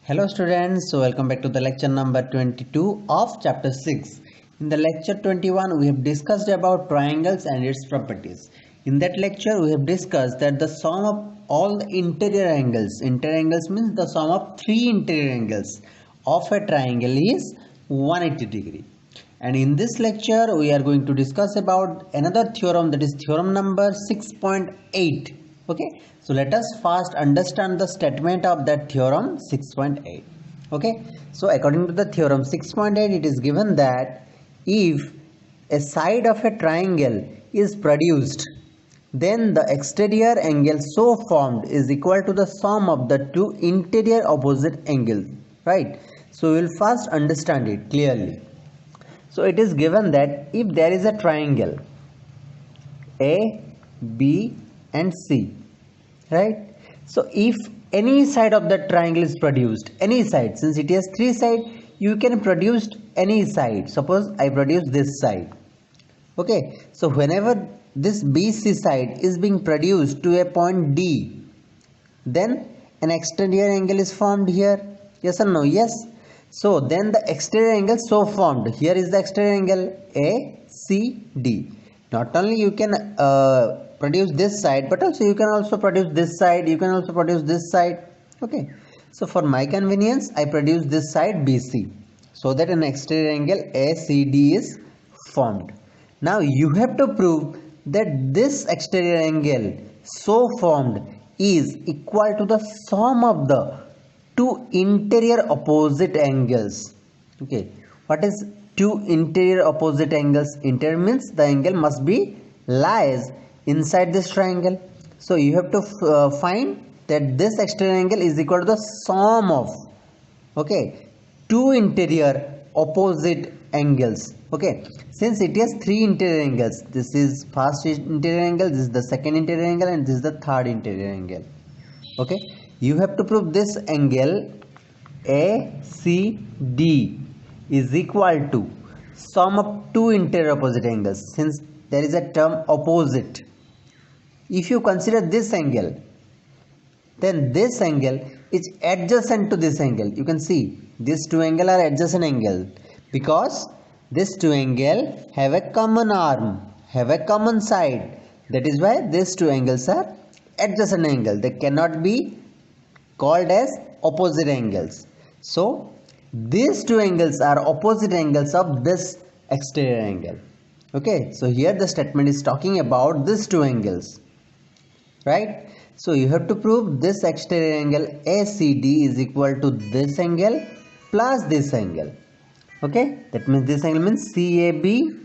Hello students, so welcome back to the lecture number 22 of chapter 6. In the lecture 21 we have discussed about triangles and its properties. In that lecture we have discussed that the sum of all the interior angles means the sum of three interior angles of a triangle is 180 degree. And in this lecture we are going to discuss about another theorem, that is theorem number 6.8. Okay, so let us first understand the statement of that theorem 6.8. Okay, so according to the theorem 6.8, it is given that if a side of a triangle is produced, then the exterior angle so formed is equal to the sum of the two interior opposite angles, right? So we will first understand it clearly. So it is given that if there is a triangle A, B and C, right? So if any side of the triangle is produced, any side, since it has three sides, you can produce any side. Suppose I produce this side. Okay, so whenever this BC side is being produced to a point D, then an exterior angle is formed here. Yes or no? Yes. So then the exterior angle so formed, here is the exterior angle ACD. Not only you can produce this side, but also you can also produce this side, you can also produce this side. Okay, so for my convenience I produce this side BC, so that an exterior angle ACD is formed. Now you have to prove that this exterior angle so formed is equal to the sum of the two interior opposite angles. Okay, what is two interior opposite angles? Interior means the angle must be lies inside this triangle. So you have to find that this exterior angle is equal to the sum of, okay, two interior opposite angles. Okay, since it has three interior angles, this is first interior angle, this is the second interior angle, and this is the third interior angle. Okay, you have to prove this angle ACD is equal to sum of two interior opposite angles, since there is a term opposite. If you consider this angle, then this angle is adjacent to this angle. You can see these two angles are adjacent angles because these two angles have a common arm, have a common side. That is why these two angles are adjacent angles. They cannot be called as opposite angles. So these two angles are opposite angles of this exterior angle. Okay, so here the statement is talking about these two angles, right? So you have to prove this exterior angle ACD is equal to this angle plus this angle. Okay, that means this angle means CAB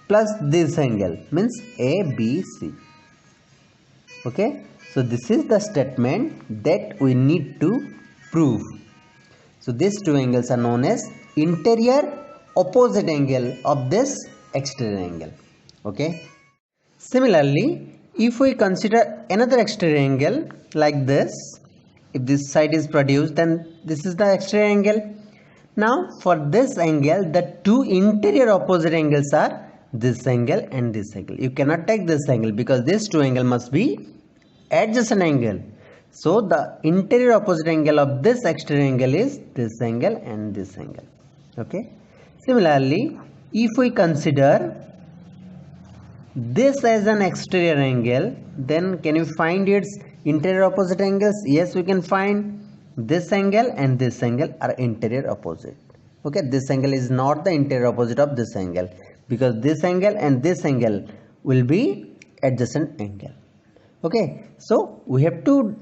plus this angle means ABC. Okay, so this is the statement that we need to prove. So these two angles are known as interior opposite angle of this exterior angle. Okay, similarly, if we consider another exterior angle like this, if this side is produced, then this is the exterior angle. Now for this angle, the two interior opposite angles are this angle and this angle. You cannot take this angle because these two angles must be adjacent angle. So the interior opposite angle of this exterior angle is this angle and this angle. Okay, similarly, if we consider this as an exterior angle, then can you find its interior opposite angles? Yes, we can find. This angle and this angle are interior opposite. Okay, this angle is not the interior opposite of this angle because this angle and this angle will be adjacent angle. Okay, so we have to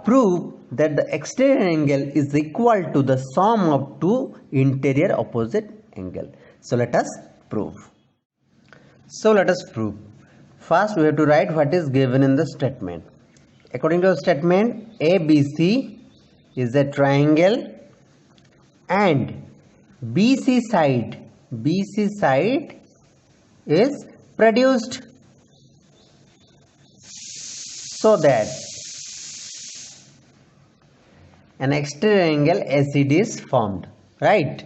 prove that the exterior angle is equal to the sum of two interior opposite angle. So let us prove. So let us prove. First we have to write what is given in the statement. According to the statement, ABC is a triangle and BC side is produced so that an exterior angle ACD is formed, right?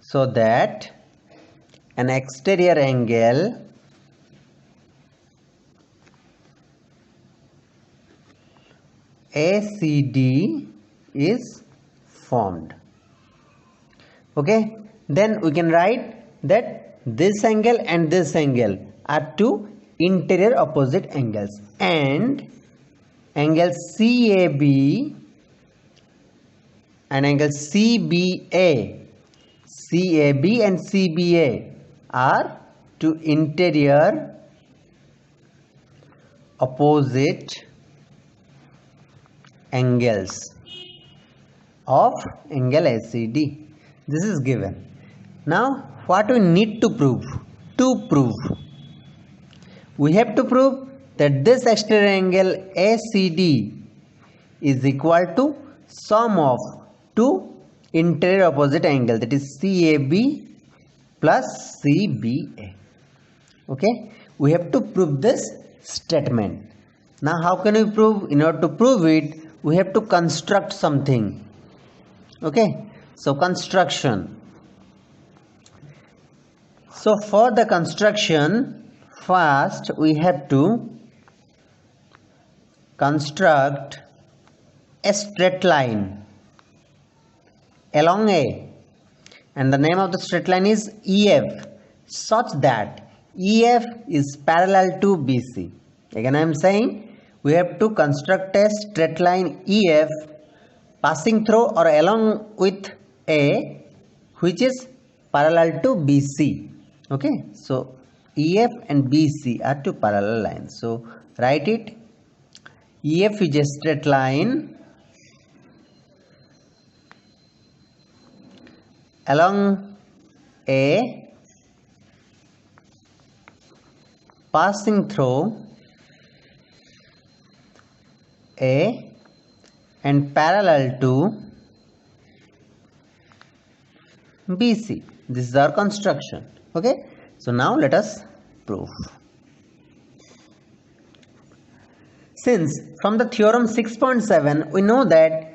So that an exterior angle ACD is formed. Okay, then we can write that this angle and this angle are two interior opposite angles, and angle CAB and angle CBA, CAB and CBA are two interior opposite angles of angle ACD. This is given. Now what we need to prove? To prove, we have to prove that this exterior angle ACD is equal to sum of two interior opposite angle, that is CAB plus CBA. Okay, we have to prove this statement. Now how can we prove? In order to prove it, we have to construct something. Okay, so construction. So for the construction, first we have to construct a straight line along A, and the name of the straight line is EF, such that EF is parallel to BC. Again I am saying we have to construct a straight line EF passing through or along with A which is parallel to BC. Okay, so EF and BC are two parallel lines. So write it. EF is a straight line along A passing through A and parallel to BC. This is our construction. Okay, so now let us prove. Since from the theorem 6.7 we know that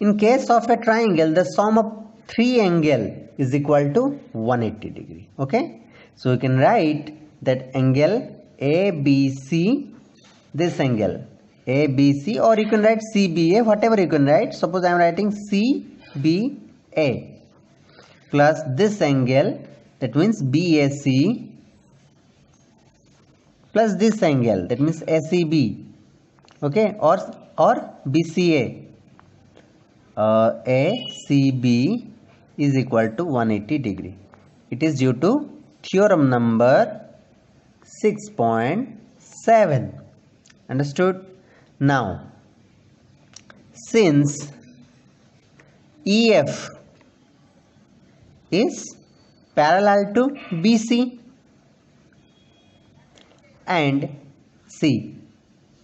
in case of a triangle the sum of three angles is equal to 180 degree. Okay, so we can write that angle ABC, this angle ABC, or you can write CBA, whatever you can write. Suppose I am writing CBA plus this angle, that means BAC, plus this angle, that means ACB. Okay, or BCA. ACB is equal to 180 degree. It is due to theorem number 6.7. Understood? Now, since EF is parallel to BC and C,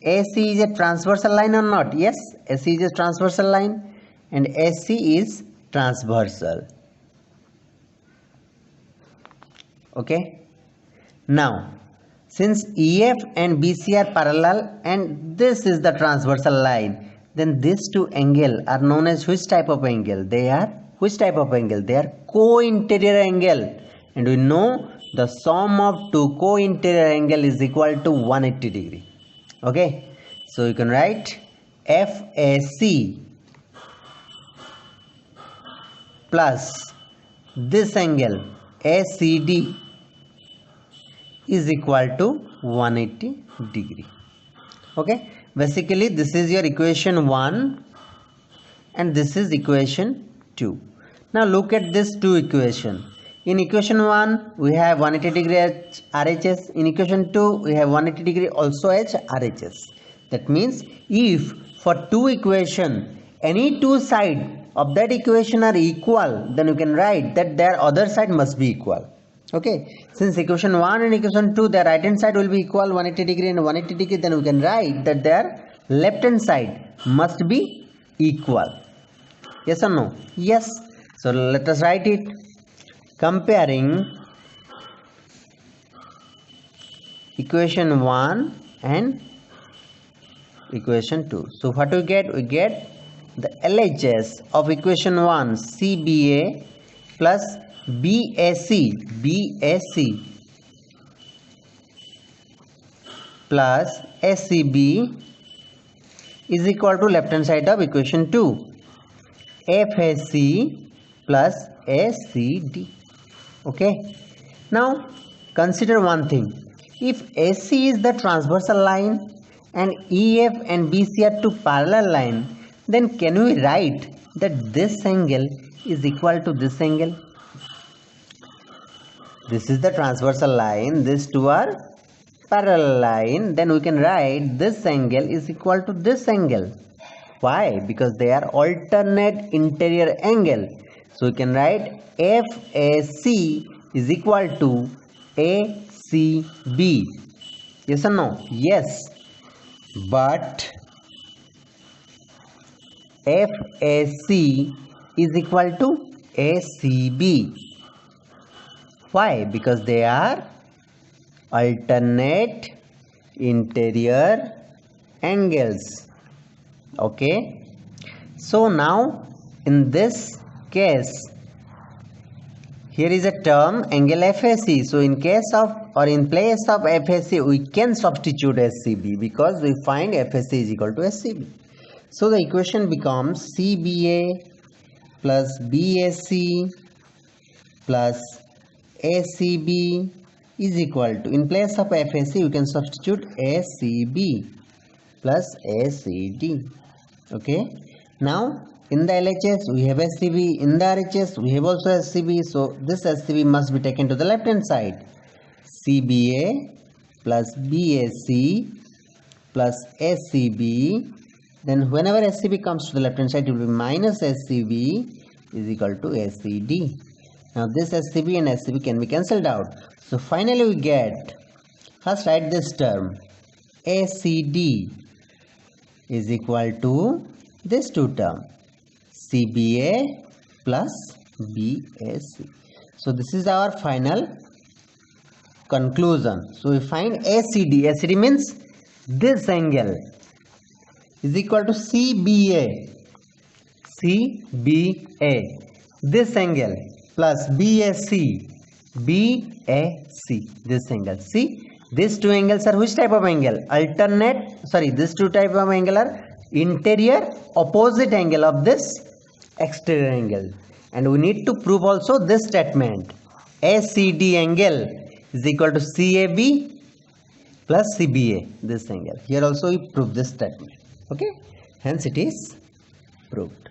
AC is a transversal line or not? Yes, AC is a transversal line and AC is transversal. Okay, now since EF and BC are parallel and this is the transversal line, then these two angles are known as which type of angle? They are which type of angle? They are co-interior angle, and we know the sum of two co-interior angle is equal to 180 degree. Okay, so you can write FAC plus this angle ACD is equal to 180 degree. Okay, basically this is your equation 1 and this is equation 2. Now look at this two equation. In equation 1 we have 180 degree RHS. In equation 2 we have 180 degree also RHS. That means if for two equation any two side of that equation are equal, then you can write that their other side must be equal. Okay, since equation 1 and equation 2 their right hand side will be equal 180 degree and 180 degree, then we can write that their left hand side must be equal. Yes or no? Yes. So let us write it. Comparing equation 1 and equation 2. So what we get? We get the LHS of equation 1 CBA plus BAC plus ACB is equal to left hand side of equation 2. FAC plus ACD. Okay. Now consider one thing. If AC is the transversal line and EF and BC are two parallel lines, then can we write that this angle is equal to this angle? This is the transversal line, these two are parallel line, then we can write this angle is equal to this angle. Why? Because they are alternate interior angle. So we can write FAC is equal to ACB. Yes or no? Yes. But FAC is equal to ACB. Why? Because they are alternate interior angles. Okay. So now in this case, here is a term angle FAC. So in case of or in place of FAC, we can substitute SCB because we find FAC is equal to SCB. So the equation becomes CBA plus BAC plus ACB is equal to, in place of FAC we can substitute ACB plus ACD. Okay. Now in the LHS we have SCB, in the RHS we have also SCB, so this SCB must be taken to the left hand side. CBA plus BAC plus SCB, then whenever SCB comes to the left hand side it will be minus SCB is equal to ACD. Now this SCB and SCB can be cancelled out. So finally we get, first write this term, ACD is equal to this two term, CBA plus BAC. So this is our final conclusion. So we find ACD. ACD means this angle is equal to CBA. CBA. This angle plus BAC. BAC. This angle. See, these two angles are which type of angle? These two type of angle are interior opposite angle of this exterior angle. And we need to prove also this statement. ACD angle is equal to CAB plus CBA. This angle. Here also we prove this statement. Okay. Hence it is proved.